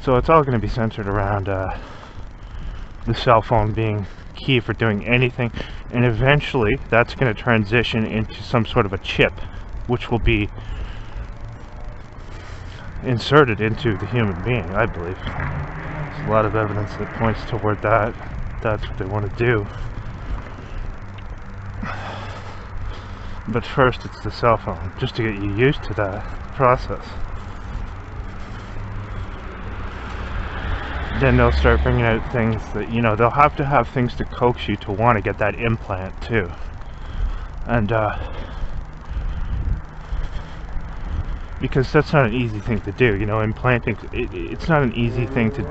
So it's all going to be centered around the cell phone being key for doing anything, and eventually that's going to transition into some sort of a chip, which will be inserted into the human being, I believe. There's a lot of evidence that points toward that. That's what they want to do. But first it's the cell phone, just to get you used to that process. Then they'll start bringing out things that, you know, they'll have to have things to coax you to want to get that implant too. And because that's not an easy thing to do, you know, implanting, it's not an easy thing to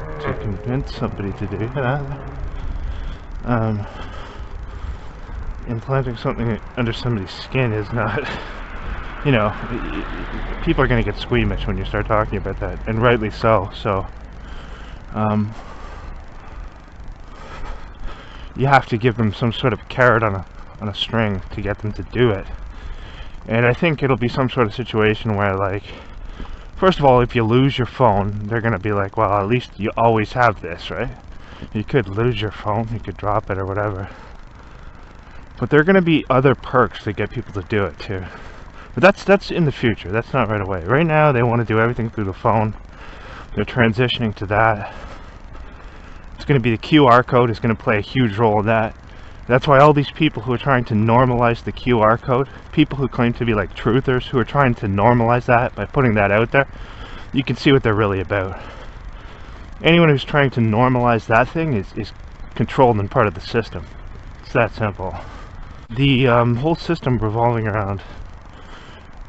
convince somebody to do. Implanting something under somebody's skin is not, you know, people are going to get squeamish when you start talking about that, and rightly so. So you have to give them some sort of carrot on a string to get them to do it. And I think it'll be some sort of situation where, like, first of all, if you lose your phone, they're going to be like, well, at least you always have this, right? You could lose your phone, you could drop it or whatever. But there are going to be other perks to get people to do it too. But that's in the future. That's not right away. Right now, they want to do everything through the phone. They're transitioning to that. It's going to be the QR code is going to play a huge role in that. That's why all these people who are trying to normalize the QR code, people who claim to be like truthers, who are trying to normalize that by putting that out there, you can see what they're really about. Anyone who's trying to normalize that thing is controlled and part of the system. It's that simple. The whole system revolving around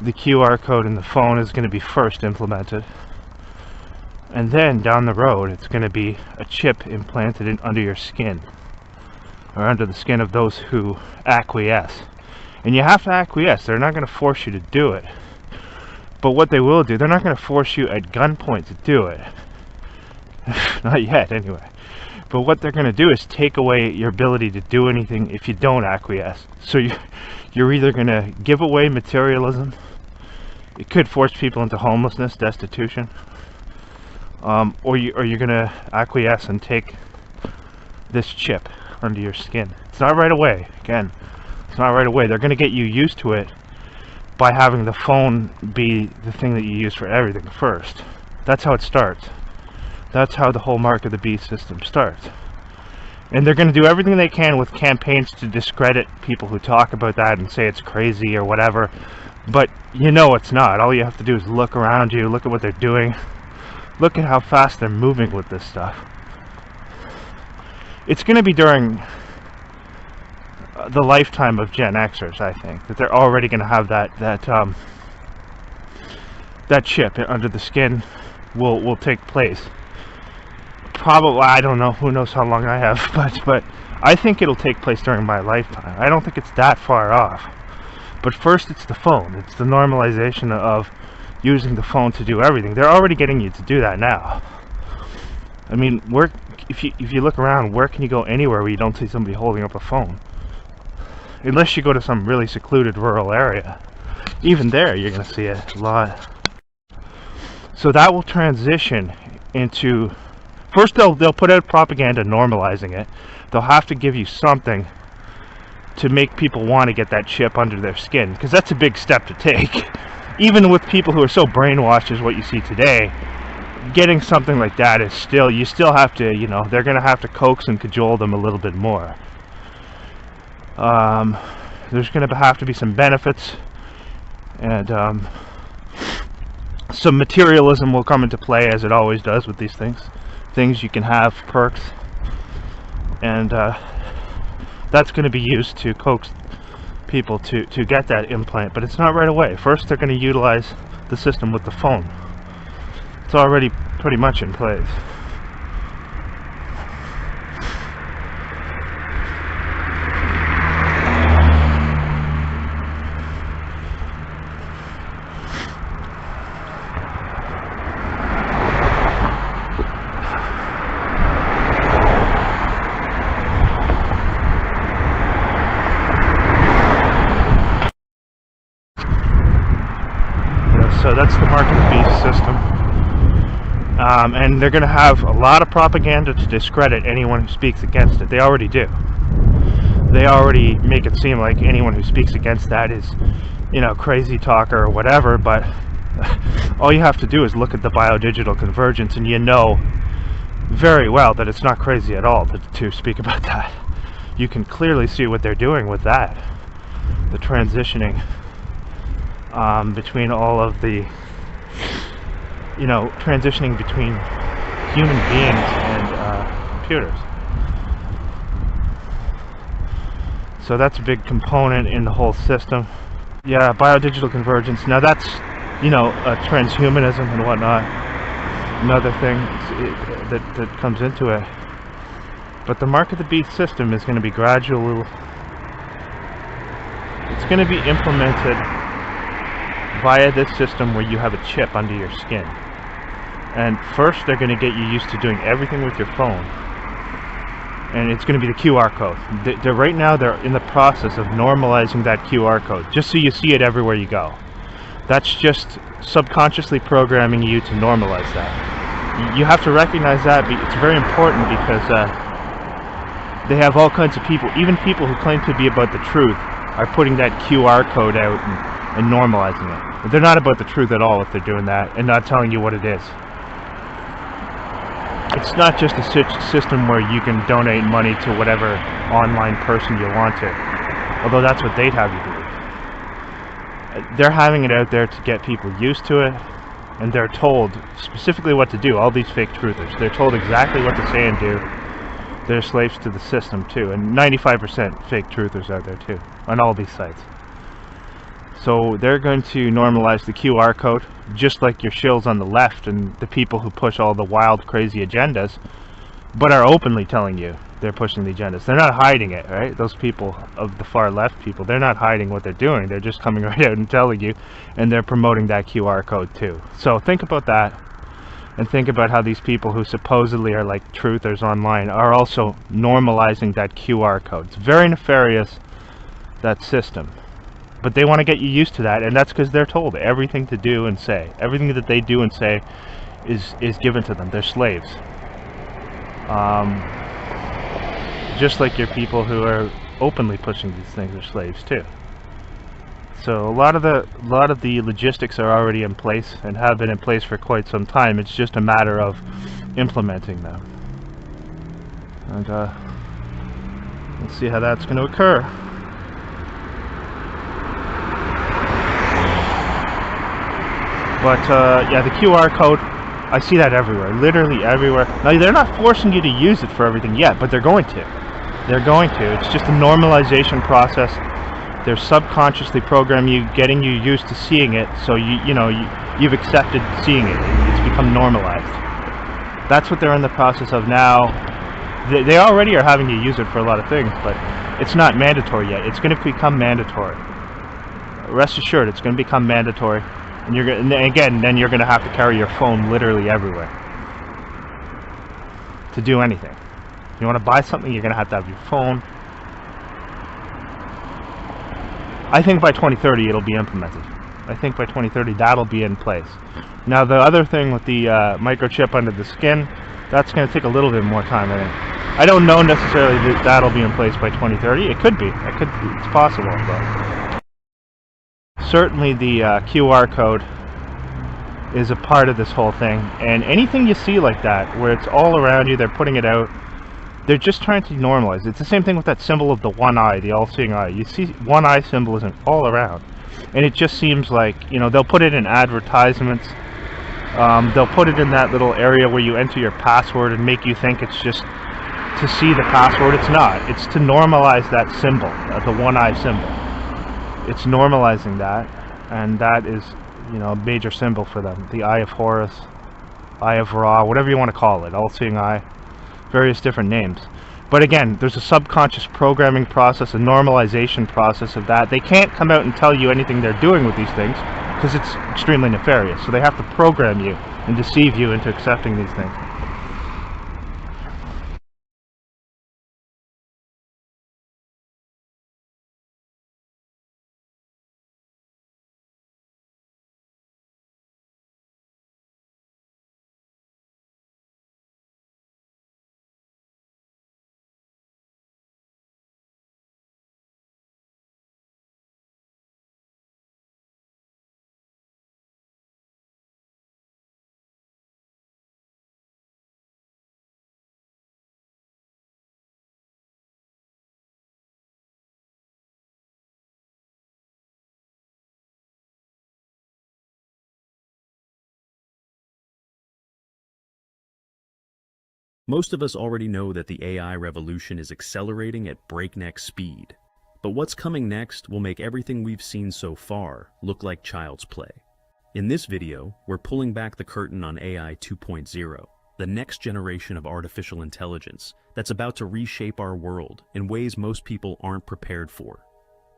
the QR code in the phone is going to be first implemented. And then down the road, it's going to be a chip implanted under your skin, or under the skin of those who acquiesce. And you have to acquiesce. They're not going to force you to do it. But what they will do, they're not going to force you at gunpoint to do it. Not yet, anyway. But what they're going to do is take away your ability to do anything if you don't acquiesce. So you're either going to give away materialism. It could force people into homelessness, destitution. Or you're going to acquiesce and take this chip under your skin. It's not right away. Again, it's not right away. They're going to get you used to it by having the phone be the thing that you use for everything first. That's how it starts. That's how the whole mark of the beast system starts. And they're going to do everything they can with campaigns to discredit people who talk about that and say it's crazy or whatever. But you know it's not. All you have to do is look around you, look at what they're doing. Look at how fast they're moving with this stuff. It's going to be during the lifetime of Gen Xers, I think, that they're already going to have that chip under the skin will take place. Probably, I don't know, who knows how long I have, but I think it'll take place during my lifetime. I don't think it's that far off. But first it's the phone. It's the normalization of using the phone to do everything. They're already getting you to do that now. I mean, if you look around, where can you go anywhere where you don't see somebody holding up a phone? Unless you go to some really secluded rural area. Even there, you're going to see it a lot. So that will transition into... First, they'll put out propaganda normalizing it. They'll have to give you something to make people want to get that chip under their skin, because that's a big step to take. Even with people who are so brainwashed as what you see today, getting something like that is still, you still have to, you know, they're going to have to coax and cajole them a little bit more. There's going to have to be some benefits, and some materialism will come into play, as it always does with these things. Things you can have, perks, and that's going to be used to coax people to get that implant, but it's not right away. First, they're going to utilize the system with the phone. It's already pretty much in place. So that's the mark of the beast system. And they're going to have a lot of propaganda to discredit anyone who speaks against it. They already do. They already make it seem like anyone who speaks against that is, crazy talker or whatever, but all you have to do is look at the biodigital convergence and you know very well that it's not crazy at all to speak about that. You can clearly see what they're doing with that. The transitioning between all of the, transitioning between human beings and computers. So that's a big component in the whole system. Yeah, biodigital convergence. Now that's, transhumanism and whatnot. Another thing that comes into it. But the mark of the beast system is going to be gradual. It's going to be implemented via this system where you have a chip under your skin. And first they're going to get you used to doing everything with your phone. And it's going to be the QR code. Right now they're in the process of normalizing that QR code, just so you see it everywhere you go. That's just subconsciously programming you to normalize that. You have to recognize that. It's very important because they have all kinds of people, even people who claim to be about the truth, are putting that QR code out and normalizing it. They're not about the truth at all if they're doing that and not telling you what it is. It's not just a system where you can donate money to whatever online person you want to, although that's what they'd have you do. They're having it out there to get people used to it, and they're told specifically what to do. All these fake truthers, they're told exactly what to say and do. They're slaves to the system too, and 95% fake truthers out there too, on all these sites. So they're going to normalize the QR code, just like your shills on the left and the people who push all the wild, crazy agendas, but are openly telling you they're pushing the agendas. They're not hiding it, right? Those people of the far left people, they're not hiding what they're doing. They're just coming right out and telling you, and they're promoting that QR code too. So think about that, and think about how these people who supposedly are like truthers online are also normalizing that QR code. It's very nefarious, that system. But they want to get you used to that, and that's because they're told everything to do and say. Everything that they do and say is given to them. They're slaves. Just like your people who are openly pushing these things are slaves too. So a lot of the logistics are already in place and have been in place for quite some time. It's just a matter of implementing them. And let's see how that's going to occur. But yeah, the QR code, I see that everywhere, literally everywhere. Now they're not forcing you to use it for everything yet, but they're going to. They're going to. It's just a normalization process. They're subconsciously programming you, getting you used to seeing it, so you've accepted seeing it. It's become normalized. That's what they're in the process of now. They already are having you use it for a lot of things, but it's not mandatory yet. It's going to become mandatory. Rest assured, it's going to become mandatory. And then you're going to have to carry your phone literally everywhere to do anything. If you want to buy something, you're going to have your phone. I think by 2030 it'll be implemented. I think by 2030 that'll be in place. Now the other thing with the microchip under the skin, that's going to take a little bit more time, I think. I don't know necessarily that that'll be in place by 2030. It could be. It's possible, but certainly the QR code is a part of this whole thing, and anything you see like that where it's all around you, they're putting it out, they're just trying to normalize. It's the same thing with that symbol of the one eye, the all-seeing eye. You see one eye symbolism all around, and it just seems like, they'll put it in advertisements, they'll put it in that little area where you enter your password and make you think it's just to see the password. It's not. It's to normalize that symbol, the one eye symbol. It's normalizing that, and that is, a major symbol for them. The Eye of Horus, Eye of Ra, whatever you want to call it, all-seeing eye, various different names. But again, there's a subconscious programming process, a normalization process of that. They can't come out and tell you anything they're doing with these things because it's extremely nefarious. So they have to program you and deceive you into accepting these things. Most of us already know that the AI revolution is accelerating at breakneck speed. But what's coming next will make everything we've seen so far look like child's play. In this video, we're pulling back the curtain on AI 2.0, the next generation of artificial intelligence that's about to reshape our world in ways most people aren't prepared for.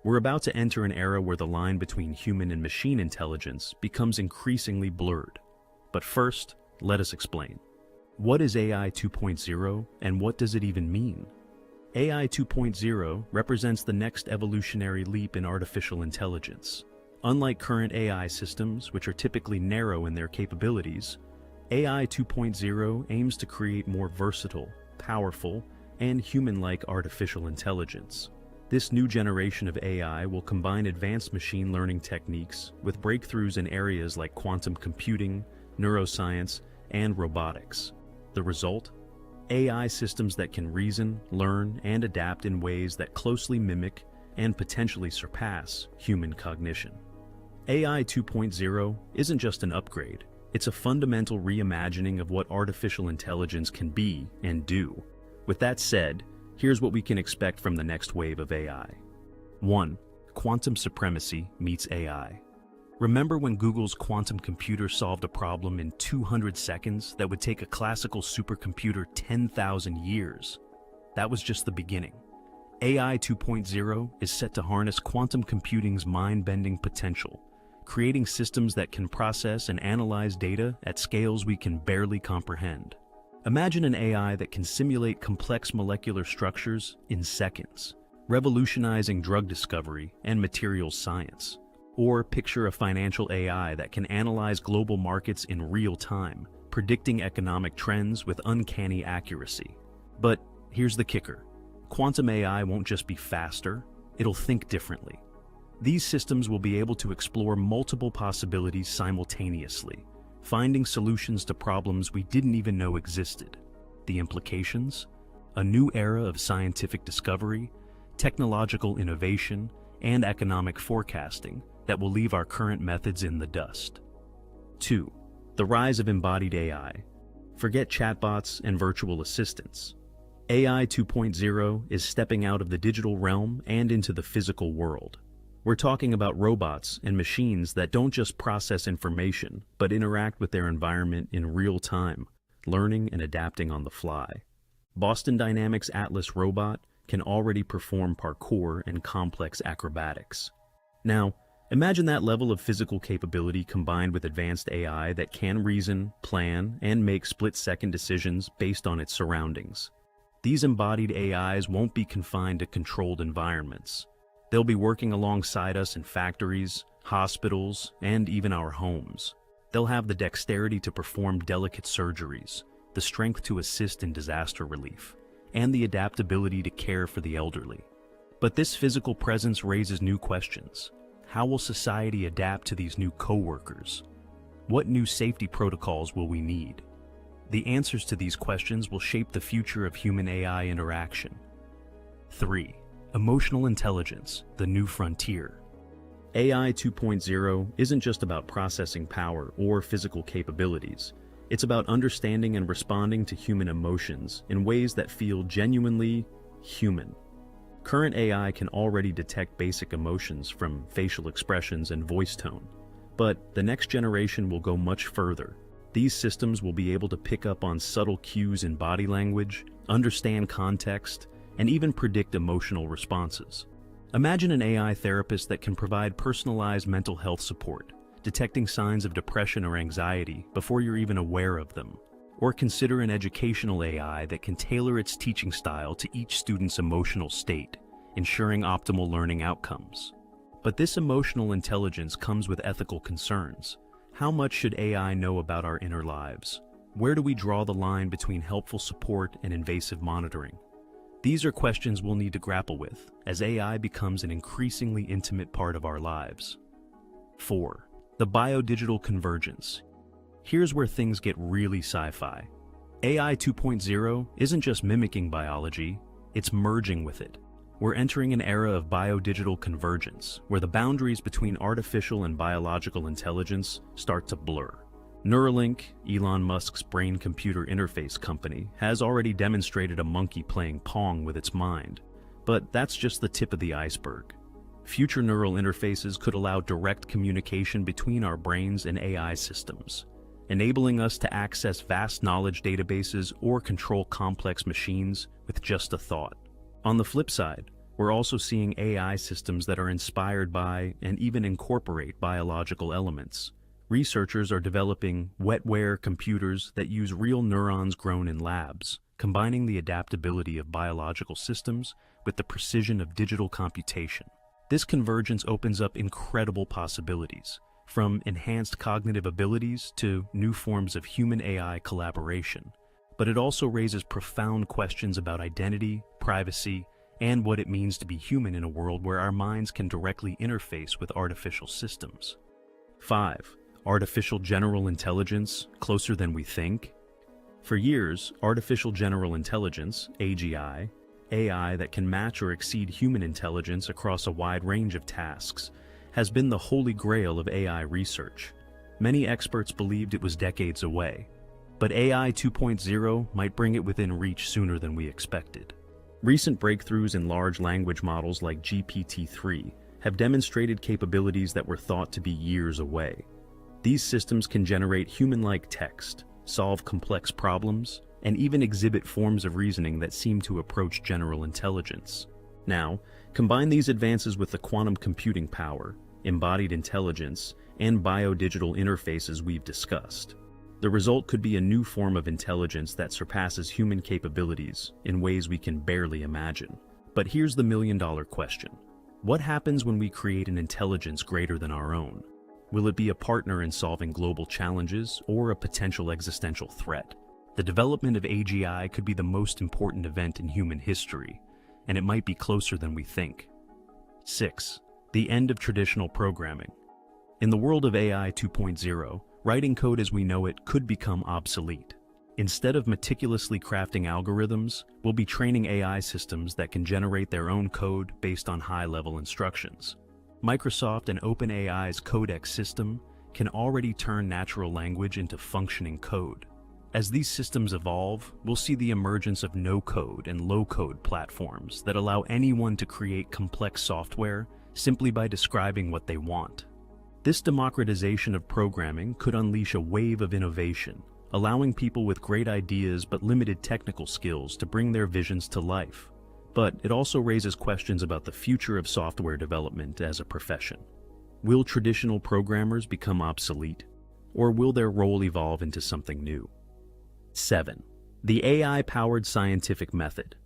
We're about to enter an era where the line between human and machine intelligence becomes increasingly blurred. But first, let us explain. What is AI 2.0 and what does it even mean? AI 2.0 represents the next evolutionary leap in artificial intelligence. Unlike current AI systems, which are typically narrow in their capabilities, AI 2.0 aims to create more versatile, powerful, and human-like artificial intelligence. This new generation of AI will combine advanced machine learning techniques with breakthroughs in areas like quantum computing, neuroscience, and robotics. The result? AI systems that can reason, learn, and adapt in ways that closely mimic and potentially surpass human cognition. AI 2.0 isn't just an upgrade, it's a fundamental reimagining of what artificial intelligence can be and do. With that said, here's what we can expect from the next wave of AI. 1. Quantum supremacy meets AI. Remember when Google's quantum computer solved a problem in 200 seconds that would take a classical supercomputer 10,000 years? That was just the beginning. AI 2.0 is set to harness quantum computing's mind-bending potential, creating systems that can process and analyze data at scales we can barely comprehend. Imagine an AI that can simulate complex molecular structures in seconds, revolutionizing drug discovery and materials science. Or picture a financial AI that can analyze global markets in real time, predicting economic trends with uncanny accuracy. But here's the kicker. Quantum AI won't just be faster, it'll think differently. These systems will be able to explore multiple possibilities simultaneously, finding solutions to problems we didn't even know existed. The implications? A new era of scientific discovery, technological innovation, and economic forecasting that will leave our current methods in the dust. 2. The rise of embodied AI. Forget chatbots and virtual assistants. AI 2.0 is stepping out of the digital realm and into the physical world. We're talking about robots and machines that don't just process information, but interact with their environment in real time, learning and adapting on the fly. Boston Dynamics' Atlas robot can already perform parkour and complex acrobatics. Now, imagine that level of physical capability combined with advanced AI that can reason, plan, and make split-second decisions based on its surroundings. These embodied AIs won't be confined to controlled environments. They'll be working alongside us in factories, hospitals, and even our homes. They'll have the dexterity to perform delicate surgeries, the strength to assist in disaster relief, and the adaptability to care for the elderly. But this physical presence raises new questions. How will society adapt to these new co-workers? What new safety protocols will we need? The answers to these questions will shape the future of human-AI interaction. 3. Emotional intelligence, the new frontier. AI 2.0 isn't just about processing power or physical capabilities. It's about understanding and responding to human emotions in ways that feel genuinely human. Current AI can already detect basic emotions from facial expressions and voice tone. But the next generation will go much further. These systems will be able to pick up on subtle cues in body language, understand context, and even predict emotional responses. Imagine an AI therapist that can provide personalized mental health support, detecting signs of depression or anxiety before you're even aware of them. Or consider an educational AI that can tailor its teaching style to each student's emotional state, ensuring optimal learning outcomes. But this emotional intelligence comes with ethical concerns. How much should AI know about our inner lives? Where do we draw the line between helpful support and invasive monitoring? These are questions we'll need to grapple with as AI becomes an increasingly intimate part of our lives. 4. The biodigital convergence. Here's where things get really sci-fi. AI 2.0 isn't just mimicking biology, it's merging with it. We're entering an era of biodigital convergence, where the boundaries between artificial and biological intelligence start to blur. Neuralink, Elon Musk's brain-computer interface company, has already demonstrated a monkey playing Pong with its mind. But that's just the tip of the iceberg. Future neural interfaces could allow direct communication between our brains and AI systems, enabling us to access vast knowledge databases or control complex machines with just a thought. On the flip side, we're also seeing AI systems that are inspired by and even incorporate biological elements. Researchers are developing wetware computers that use real neurons grown in labs, combining the adaptability of biological systems with the precision of digital computation. This convergence opens up incredible possibilities, from enhanced cognitive abilities to new forms of human-AI collaboration. But it also raises profound questions about identity, privacy, and what it means to be human in a world where our minds can directly interface with artificial systems. 5. Artificial general intelligence, closer than we think? For years, artificial general intelligence, AGI, AI that can match or exceed human intelligence across a wide range of tasks, has been the holy grail of AI research. Many experts believed it was decades away, but AI 2.0 might bring it within reach sooner than we expected. Recent breakthroughs in large language models like GPT-3 have demonstrated capabilities that were thought to be years away. These systems can generate human-like text, solve complex problems, and even exhibit forms of reasoning that seem to approach general intelligence. Now, combine these advances with the quantum computing power, embodied intelligence, and biodigital interfaces we've discussed. The result could be a new form of intelligence that surpasses human capabilities in ways we can barely imagine. But here's the million-dollar question. What happens when we create an intelligence greater than our own? Will it be a partner in solving global challenges or a potential existential threat? The development of AGI could be the most important event in human history, and it might be closer than we think. 6. The end of traditional programming. In the world of AI 2.0, writing code as we know it could become obsolete. Instead of meticulously crafting algorithms, we'll be training AI systems that can generate their own code based on high-level instructions. Microsoft and OpenAI's Codex system can already turn natural language into functioning code. As these systems evolve, we'll see the emergence of no-code and low-code platforms that allow anyone to create complex software simply by describing what they want. This democratization of programming could unleash a wave of innovation, allowing people with great ideas but limited technical skills to bring their visions to life. But it also raises questions about the future of software development as a profession. Will traditional programmers become obsolete, or will their role evolve into something new? 7. The AI-powered scientific method.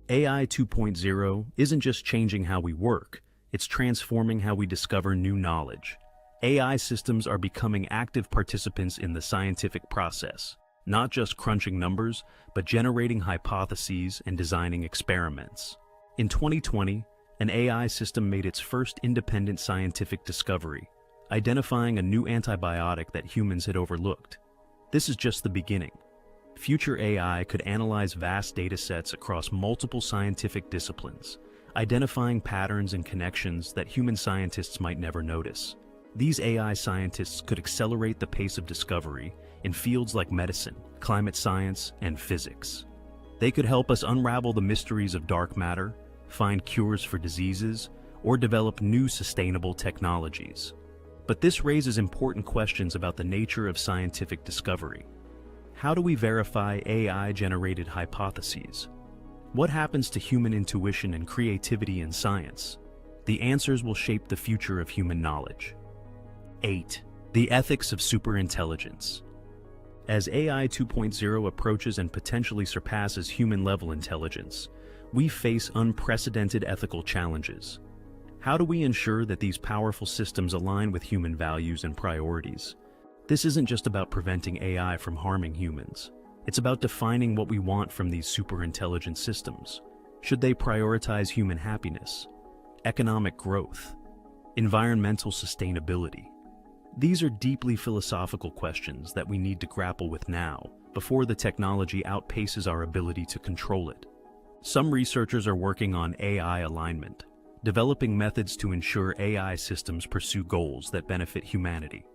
AI 2.0 isn't just changing how we work, it's transforming how we discover new knowledge. AI systems are becoming active participants in the scientific process, not just crunching numbers, but generating hypotheses and designing experiments. In 2020, an AI system made its first independent scientific discovery, identifying a new antibiotic that humans had overlooked. This is just the beginning. Future AI could analyze vast datasets across multiple scientific disciplines, identifying patterns and connections that human scientists might never notice. These AI scientists could accelerate the pace of discovery in fields like medicine, climate science, and physics. They could help us unravel the mysteries of dark matter, find cures for diseases, or develop new sustainable technologies. But this raises important questions about the nature of scientific discovery. How do we verify AI-generated hypotheses? What happens to human intuition and creativity in science? The answers will shape the future of human knowledge. 8. The ethics of superintelligence. As AI 2.0 approaches and potentially surpasses human-level intelligence, we face unprecedented ethical challenges. How do we ensure that these powerful systems align with human values and priorities? This isn't just about preventing AI from harming humans. It's about defining what we want from these superintelligent systems. Should they prioritize human happiness, economic growth, environmental sustainability? These are deeply philosophical questions that we need to grapple with now, before the technology outpaces our ability to control it. Some researchers are working on AI alignment, developing methods to ensure AI systems pursue goals that benefit humanity.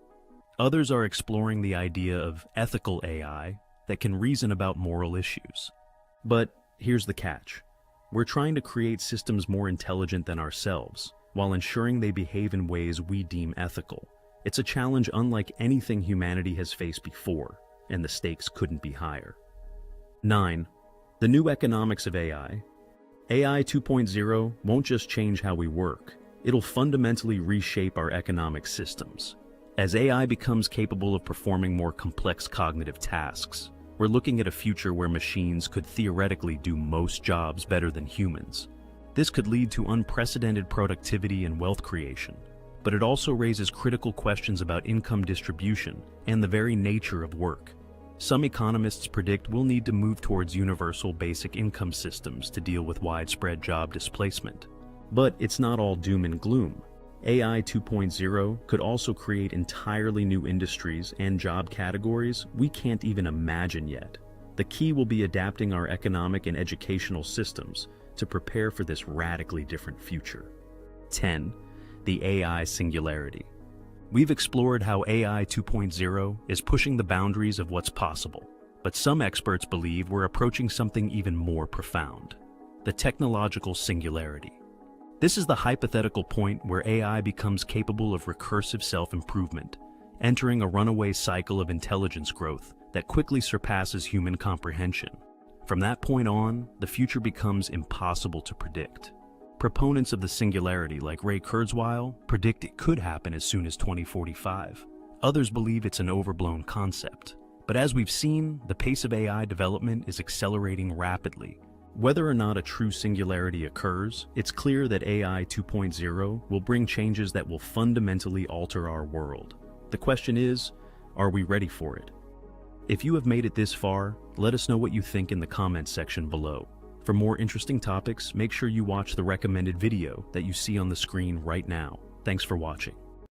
Others are exploring the idea of ethical AI that can reason about moral issues. But here's the catch. We're trying to create systems more intelligent than ourselves, while ensuring they behave in ways we deem ethical. It's a challenge unlike anything humanity has faced before, and the stakes couldn't be higher. 9. The new economics of AI. AI 2.0 won't just change how we work, it'll fundamentally reshape our economic systems. As AI becomes capable of performing more complex cognitive tasks, we're looking at a future where machines could theoretically do most jobs better than humans. This could lead to unprecedented productivity and wealth creation, but it also raises critical questions about income distribution and the very nature of work. Some economists predict we'll need to move towards universal basic income systems to deal with widespread job displacement. But it's not all doom and gloom. AI 2.0 could also create entirely new industries and job categories we can't even imagine yet. The key will be adapting our economic and educational systems to prepare for this radically different future. 10. The AI singularity. We've explored how AI 2.0 is pushing the boundaries of what's possible, but some experts believe we're approaching something even more profound: the technological singularity. This is the hypothetical point where AI becomes capable of recursive self-improvement, entering a runaway cycle of intelligence growth that quickly surpasses human comprehension. From that point on, the future becomes impossible to predict. Proponents of the singularity, like Ray Kurzweil, predict it could happen as soon as 2045. Others believe it's an overblown concept. But as we've seen, the pace of AI development is accelerating rapidly. Whether or not a true singularity occurs, it's clear that AI 2.0 will bring changes that will fundamentally alter our world. The question is, are we ready for it? If you have made it this far, let us know what you think in the comments section below. For more interesting topics, make sure you watch the recommended video that you see on the screen right now. Thanks for watching.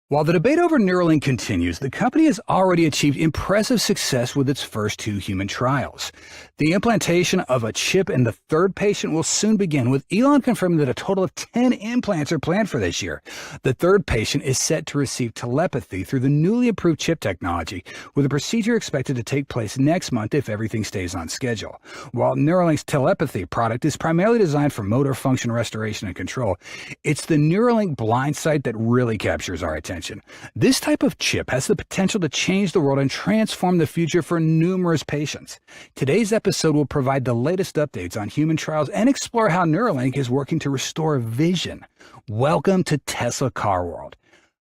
While the debate over Neuralink continues, the company has already achieved impressive success with its first 2 human trials. The implantation of a chip in the 3rd patient will soon begin, with Elon confirming that a total of 10 implants are planned for this year. The 3rd patient is set to receive telepathy through the newly approved chip technology, with a procedure expected to take place next month if everything stays on schedule. While Neuralink's telepathy product is primarily designed for motor function restoration and control, it's the Neuralink blind sight that really captures our attention. This type of chip has the potential to change the world and transform the future for numerous patients. Today's episode will provide the latest updates on human trials and explore how Neuralink is working to restore vision. Welcome to Tesla Car World.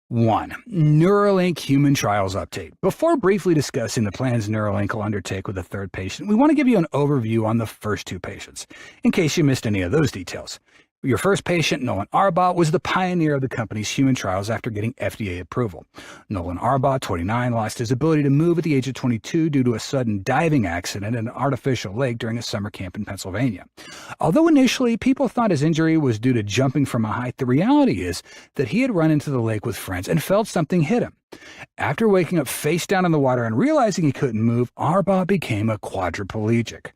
1. Neuralink Human Trials Update. Before briefly discussing the plans Neuralink will undertake with the 3rd patient, we want to give you an overview on the first 2 patients, in case you missed any of those details. Your first patient, Nolan Arbaugh, was the pioneer of the company's human trials after getting FDA approval. Nolan Arbaugh, 29, lost his ability to move at the age of 22 due to a sudden diving accident in an artificial lake during a summer camp in Pennsylvania. Although initially people thought his injury was due to jumping from a height, the reality is that he had run into the lake with friends and felt something hit him. After waking up face down in the water and realizing he couldn't move, Arbaugh became a quadriplegic.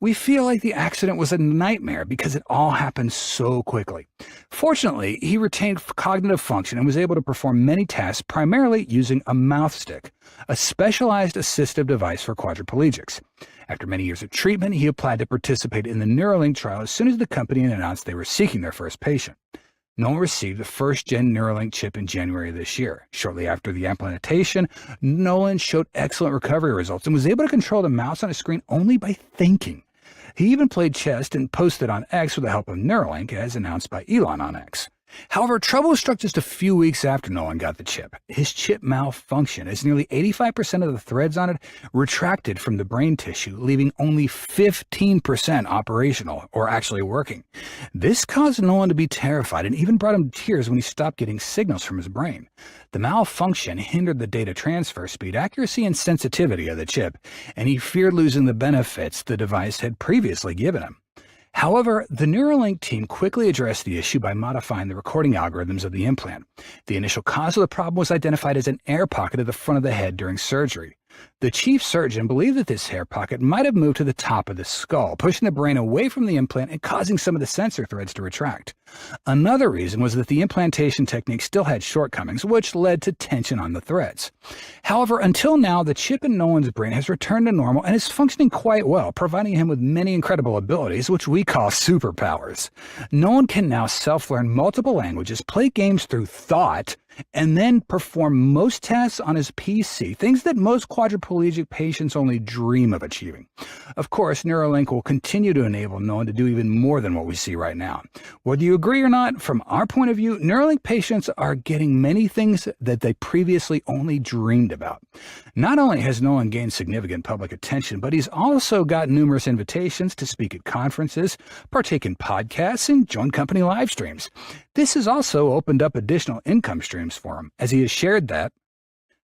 We feel like the accident was a nightmare because it all happened so quickly. Fortunately, he retained cognitive function and was able to perform many tasks primarily using a mouth stick, a specialized assistive device for quadriplegics. After many years of treatment, he applied to participate in the Neuralink trial as soon as the company announced they were seeking their first patient. Nolan received the first-gen Neuralink chip in January of this year. Shortly after the implantation, Nolan showed excellent recovery results and was able to control the mouse on his screen only by thinking. He even played chess and posted on X with the help of Neuralink, as announced by Elon on X. However, trouble struck just a few weeks after Nolan got the chip. His chip malfunctioned as nearly 85% of the threads on it retracted from the brain tissue, leaving only 15% operational or actually working. This caused Nolan to be terrified and even brought him to tears when he stopped getting signals from his brain. The malfunction hindered the data transfer speed, accuracy, and sensitivity of the chip, and he feared losing the benefits the device had previously given him. However, the Neuralink team quickly addressed the issue by modifying the recording algorithms of the implant. The initial cause of the problem was identified as an air pocket at the front of the head during surgery. The chief surgeon believed that this hair pocket might have moved to the top of the skull, pushing the brain away from the implant and causing some of the sensor threads to retract. Another reason was that the implantation technique still had shortcomings, which led to tension on the threads. However, until now, the chip in Nolan's brain has returned to normal and is functioning quite well, providing him with many incredible abilities, which we call superpowers. Nolan can now self-learn multiple languages, play games through thought, and then perform most tasks on his PC, things that most quadriplegic patients only dream of achieving. Of course, Neuralink will continue to enable Nolan to do even more than what we see right now. Whether you agree or not, from our point of view, Neuralink patients are getting many things that they previously only dreamed about. Not only has Nolan gained significant public attention, but he's also got numerous invitations to speak at conferences, partake in podcasts, and join company live streams. This has also opened up additional income streams for him, as he has shared that,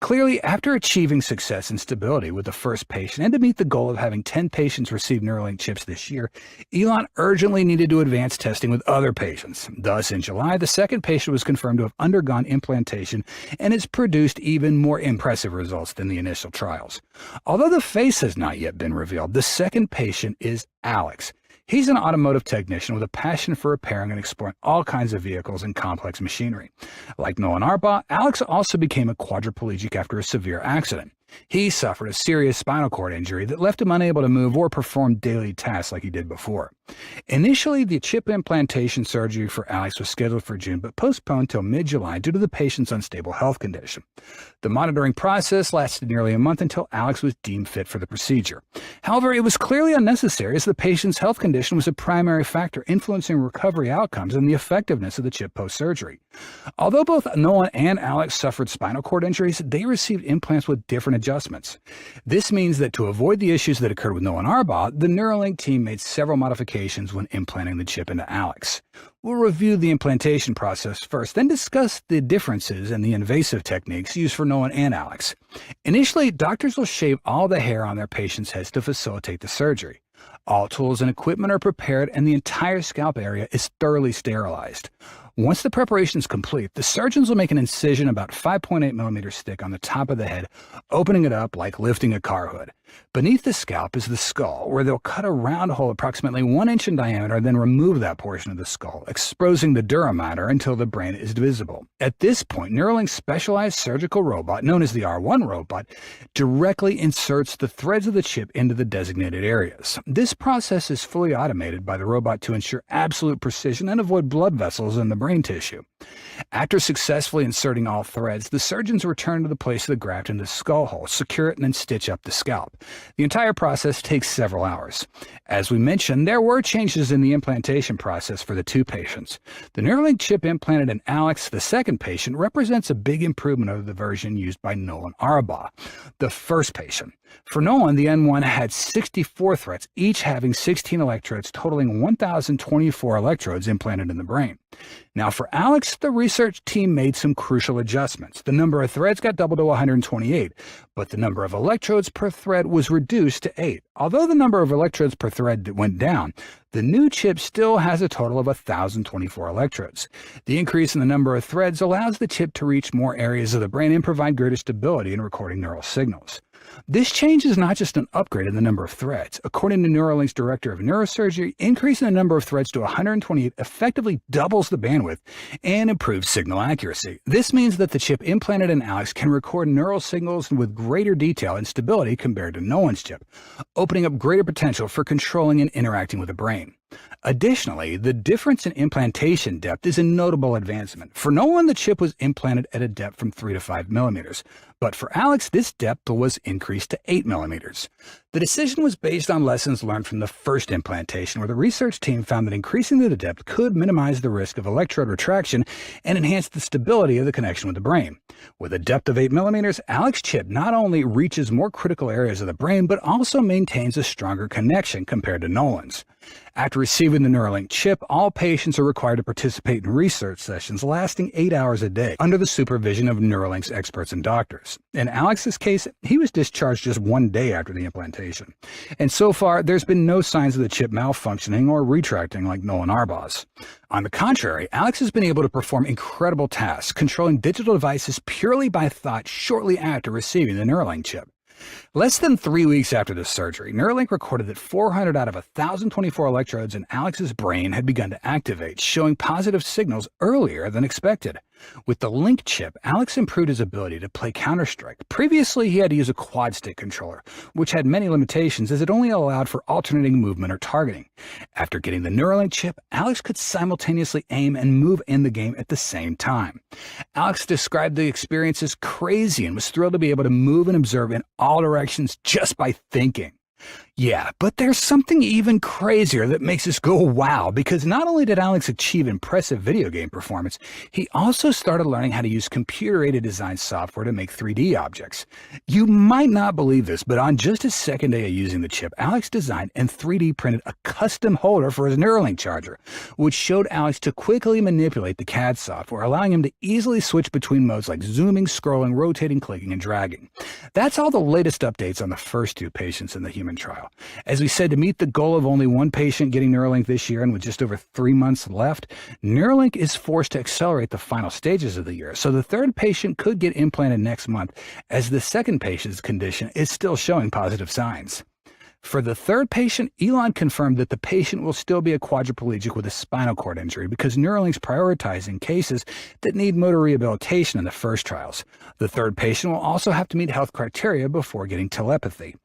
clearly, after achieving success and stability with the first patient and to meet the goal of having 10 patients receive Neuralink chips this year, Elon urgently needed to advance testing with other patients. Thus, in July, the second patient was confirmed to have undergone implantation and has produced even more impressive results than the initial trials. Although the face has not yet been revealed, the second patient is Alex. He's an automotive technician with a passion for repairing and exploring all kinds of vehicles and complex machinery. Like Nolan Arbaugh, Alex also became a quadriplegic after a severe accident. He suffered a serious spinal cord injury that left him unable to move or perform daily tasks like he did before. Initially, the chip implantation surgery for Alex was scheduled for June, but postponed till mid-July due to the patient's unstable health condition. The monitoring process lasted nearly a month until Alex was deemed fit for the procedure. However, it was clearly unnecessary as the patient's health condition was a primary factor influencing recovery outcomes and the effectiveness of the chip post-surgery. Although both Nolan and Alex suffered spinal cord injuries, they received implants with different adjustments. This means that to avoid the issues that occurred with Nolan Arbaugh, the Neuralink team made several modifications when implanting the chip into Alex. We'll review the implantation process first, then discuss the differences in the invasive techniques used for Nolan and Alex. Initially, doctors will shave all the hair on their patients' heads to facilitate the surgery. All tools and equipment are prepared and the entire scalp area is thoroughly sterilized. Once the preparation is complete, the surgeons will make an incision about 5.8 millimeters thick on the top of the head, opening it up like lifting a car hood. Beneath the scalp is the skull, where they'll cut a round hole approximately 1 inch in diameter, then remove that portion of the skull, exposing the dura mater until the brain is visible. At this point, Neuralink's specialized surgical robot, known as the R1 robot, directly inserts the threads of the chip into the designated areas. This process is fully automated by the robot to ensure absolute precision and avoid blood vessels in the brain tissue. After successfully inserting all threads, the surgeons return to the place of the graft in the skull hole, secure it, and then stitch up the scalp. The entire process takes several hours. As we mentioned, there were changes in the implantation process for the two patients. The Neuralink chip implanted in Alex, the second patient, represents a big improvement over the version used by Nolan Arbaugh, the first patient. For Nolan, the N1 had 64 threads, each having 16 electrodes, totaling 1,024 electrodes implanted in the brain. Now, for Alex, the research team made some crucial adjustments. The number of threads got doubled to 128, but the number of electrodes per thread was reduced to 8. Although the number of electrodes per thread went down, the new chip still has a total of 1,024 electrodes. The increase in the number of threads allows the chip to reach more areas of the brain and provide greater stability in recording neural signals. This change is not just an upgrade in the number of threads. According to Neuralink's director of neurosurgery, increasing the number of threads to 128 effectively doubles the bandwidth and improves signal accuracy. This means that the chip implanted in Alex can record neural signals with greater detail and stability compared to Nolan's chip, opening up greater potential for controlling and interacting with the brain. Additionally, the difference in implantation depth is a notable advancement. For Nolan, the chip was implanted at a depth from 3 to 5 millimeters, but for Alex, this depth was increased to 8 millimeters. The decision was based on lessons learned from the first implantation, where the research team found that increasing the depth could minimize the risk of electrode retraction and enhance the stability of the connection with the brain. With a depth of 8 millimeters, Alex's chip not only reaches more critical areas of the brain, but also maintains a stronger connection compared to Nolan's. After receiving the Neuralink chip, all patients are required to participate in research sessions lasting 8 hours a day under the supervision of Neuralink's experts and doctors. In Alex's case, he was discharged just 1 day after the implantation. And so far, there's been no signs of the chip malfunctioning or retracting like Nolan Arbaugh's. On the contrary, Alex has been able to perform incredible tasks, controlling digital devices purely by thought shortly after receiving the Neuralink chip. Less than 3 weeks after the surgery, Neuralink recorded that 400 out of 1,024 electrodes in Alex's brain had begun to activate, showing positive signals earlier than expected. With the Link chip, Alex improved his ability to play Counter-Strike. Previously, he had to use a quad-stick controller, which had many limitations as it only allowed for alternating movement or targeting. After getting the Neuralink chip, Alex could simultaneously aim and move in the game at the same time. Alex described the experience as crazy and was thrilled to be able to move and observe in all directions just by thinking. Yeah, but there's something even crazier that makes us go wow, because not only did Alex achieve impressive video game performance, he also started learning how to use computer-aided design software to make 3D objects. You might not believe this, but on just his second day of using the chip, Alex designed and 3D printed a custom holder for his Neuralink charger, which showed Alex to quickly manipulate the CAD software, allowing him to easily switch between modes like zooming, scrolling, rotating, clicking, and dragging. That's all the latest updates on the first 2 patients in the human trial. As we said, to meet the goal of only 1 patient getting Neuralink this year and with just over 3 months left, Neuralink is forced to accelerate the final stages of the year. So the 3rd patient could get implanted next month, as the 2nd patient's condition is still showing positive signs. For the 3rd patient, Elon confirmed that the patient will still be a quadriplegic with a spinal cord injury because Neuralink's prioritizing cases that need motor rehabilitation in the first trials. The 3rd patient will also have to meet health criteria before getting telepathy.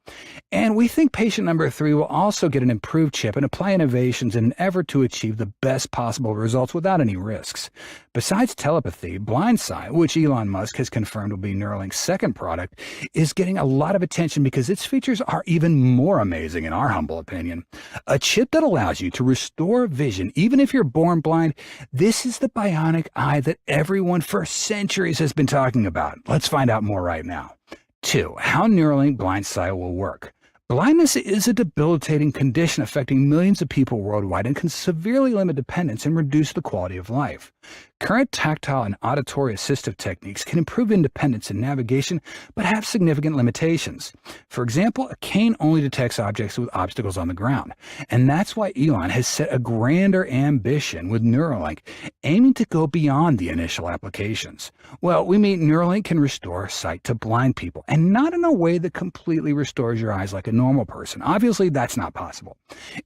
And we think patient number 3 will also get an improved chip and apply innovations in an effort to achieve the best possible results without any risks. Besides telepathy, blindsight, which Elon Musk has confirmed will be Neuralink's 2nd product, is getting a lot of attention because its features are even more amazing in our humble opinion. A chip that allows you to restore vision even if you're born blind. This is the bionic eye that everyone for centuries has been talking about. Let's find out more right now. 2. How Neuralink blindsight will work. Blindness is a debilitating condition affecting millions of people worldwide and can severely limit dependence and reduce the quality of life. Current tactile and auditory assistive techniques can improve independence and navigation, but have significant limitations. For example, a cane only detects objects with obstacles on the ground, and that's why Elon has set a grander ambition with Neuralink, aiming to go beyond the initial applications. Well, we mean Neuralink can restore sight to blind people, and not in a way that completely restores your eyes like a normal person. Obviously, that's not possible.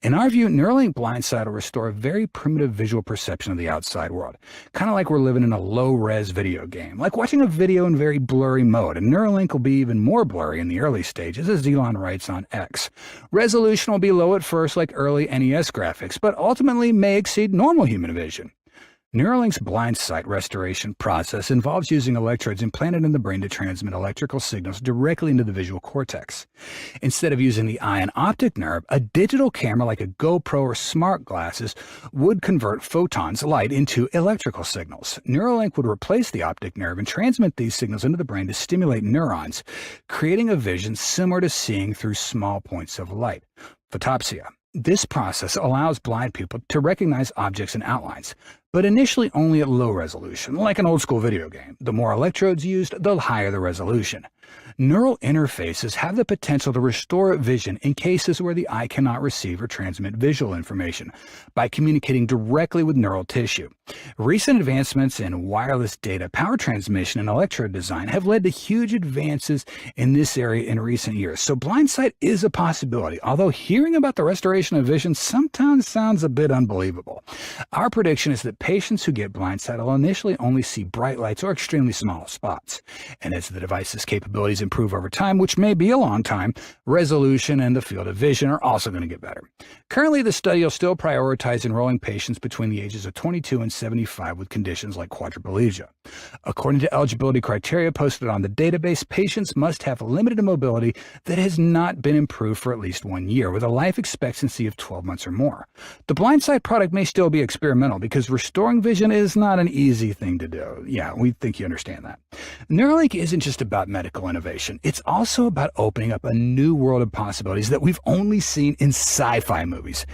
In our view, Neuralink blindsight will restore a very primitive visual perception of the outside world. Kind of like we're living in a low-res video game, like watching a video in very blurry mode, and Neuralink will be even more blurry in the early stages, as Elon writes on X. Resolution will be low at first like early NES graphics, but ultimately may exceed normal human vision. Neuralink's blindsight restoration process involves using electrodes implanted in the brain to transmit electrical signals directly into the visual cortex. Instead of using the eye and optic nerve, a digital camera like a GoPro or smart glasses would convert photons, light, into electrical signals. Neuralink would replace the optic nerve and transmit these signals into the brain to stimulate neurons, creating a vision similar to seeing through small points of light. Photopsia. This process allows blind people to recognize objects and outlines, but initially only at low resolution, like an old-school video game. The more electrodes used, the higher the resolution. Neural interfaces have the potential to restore vision in cases where the eye cannot receive or transmit visual information by communicating directly with neural tissue. Recent advancements in wireless data, power transmission, and electrode design have led to huge advances in this area in recent years, so blindsight is a possibility, although hearing about the restoration of vision sometimes sounds a bit unbelievable. Our prediction is that patients who get blindsight will initially only see bright lights or extremely small spots, and as the device's capabilities improve over time, which may be a long time, resolution and the field of vision are also going to get better. Currently, the study will still prioritize enrolling patients between the ages of 22 and 75 with conditions like quadriplegia. According to eligibility criteria posted on the database, patients must have limited mobility that has not been improved for at least 1 year, with a life expectancy of 12 months or more. The blindsight product may still be experimental because restoring vision is not an easy thing to do. Yeah, we think you understand that. Neuralink isn't just about medical innovation. It's also about opening up a new world of possibilities that we've only seen in sci-fi movies.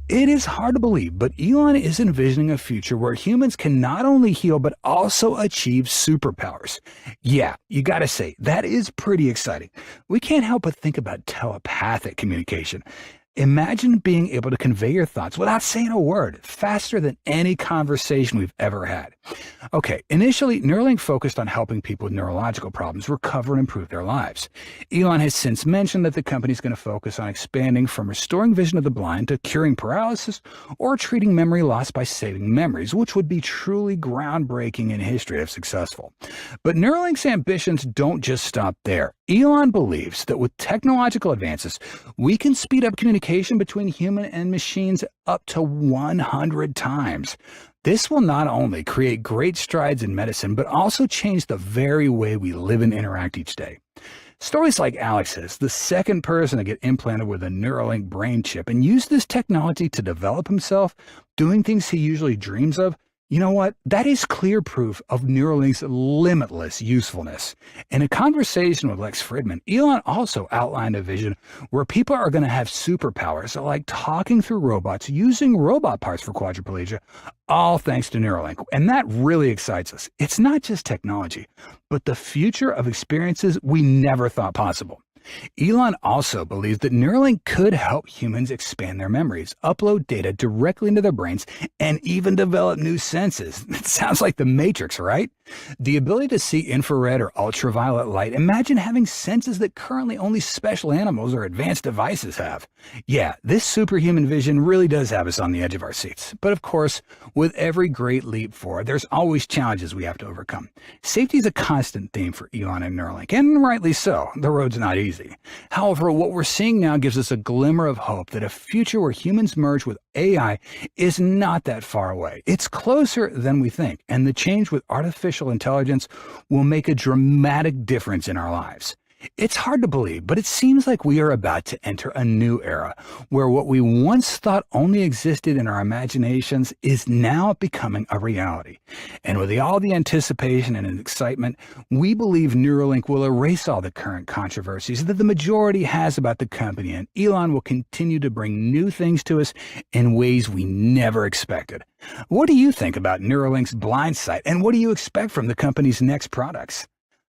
It is hard to believe, but Elon is envisioning a future where humans can not only heal, but also achieve superpowers. Yeah, you gotta say, that is pretty exciting. We can't help but think about telepathic communication. Imagine being able to convey your thoughts without saying a word, faster than any conversation we've ever had. Okay, initially, Neuralink focused on helping people with neurological problems recover and improve their lives. Elon has since mentioned that the company is going to focus on expanding from restoring vision of the blind to curing paralysis or treating memory loss by saving memories, which would be truly groundbreaking in history if successful. But Neuralink's ambitions don't just stop there. Elon believes that with technological advances, we can speed up communication between human and machines up to 100 times. This will not only create great strides in medicine, but also change the very way we live and interact each day. Stories like Alex's, the second person to get implanted with a Neuralink brain chip and use this technology to develop himself, doing things he usually dreams of, you know what? That is clear proof of Neuralink's limitless usefulness. In a conversation with Lex Fridman, Elon also outlined a vision where people are going to have superpowers like talking through robots, using robot parts for quadriplegia, all thanks to Neuralink. And that really excites us. It's not just technology, but the future of experiences we never thought possible. Elon also believes that Neuralink could help humans expand their memories, upload data directly into their brains, and even develop new senses. It sounds like the Matrix, right? The ability to see infrared or ultraviolet light. Imagine having senses that currently only special animals or advanced devices have. Yeah, this superhuman vision really does have us on the edge of our seats. But of course, with every great leap forward, there's always challenges we have to overcome. Safety is a constant theme for Elon and Neuralink, and rightly so. The road's not easy. However, what we're seeing now gives us a glimmer of hope that a future where humans merge with AI is not that far away. It's closer than we think, and the change with artificial intelligence will make a dramatic difference in our lives. It's hard to believe, but it seems like we are about to enter a new era where what we once thought only existed in our imaginations is now becoming a reality. And with all the anticipation and excitement, we believe Neuralink will erase all the current controversies that the majority has about the company, and Elon will continue to bring new things to us in ways we never expected. What do you think about Neuralink's blind sight, and what do you expect from the company's next products?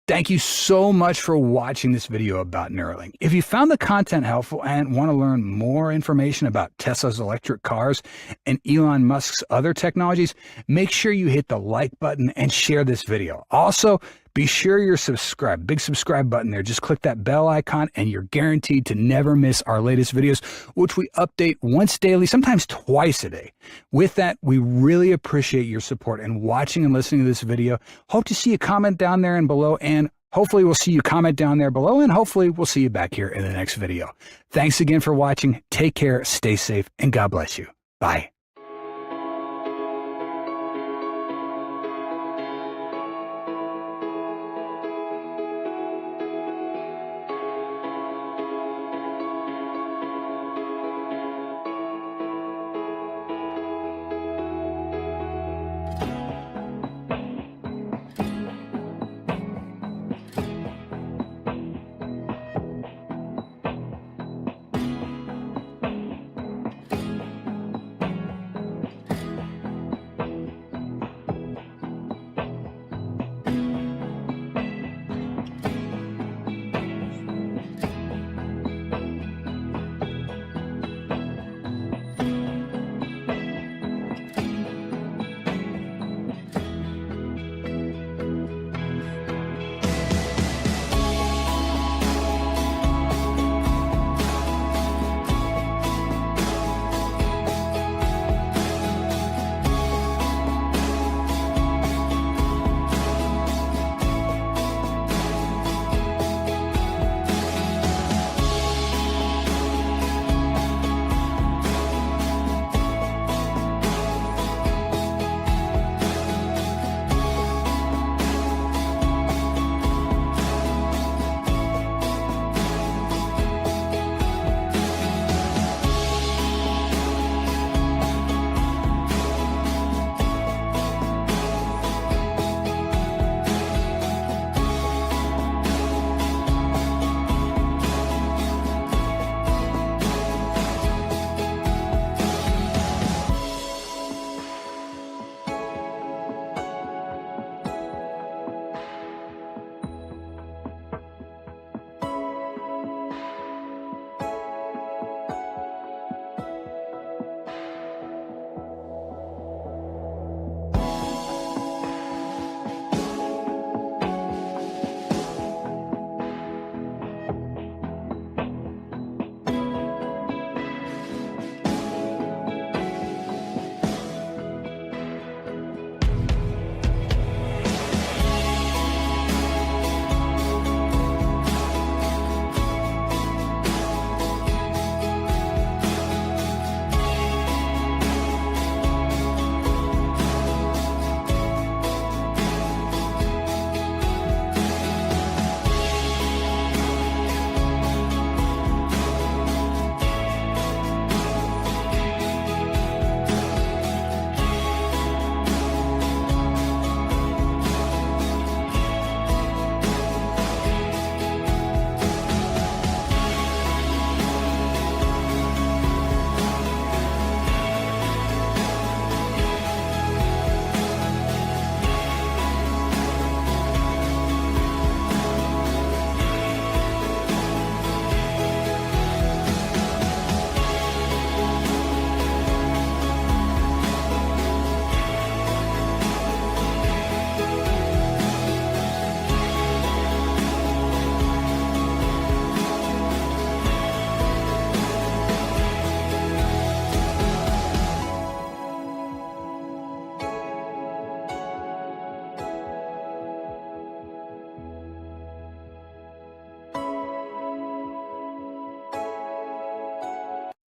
Thank you so much for watching this video about Neuralink. If you found the content helpful and want to learn more information about Tesla's electric cars and Elon Musk's other technologies, make sure you hit the like button and share this video. Also, be sure you're subscribed. Big subscribe button there. Just click that bell icon and you're guaranteed to never miss our latest videos, which we update once daily, sometimes twice a day. With that, we really appreciate your support and watching and listening to this video. Hope to see you comment down there and below, and hopefully we'll see you comment down there below, and hopefully we'll see you back here in the next video. Thanks again for watching. Take care, stay safe, and God bless you. Bye.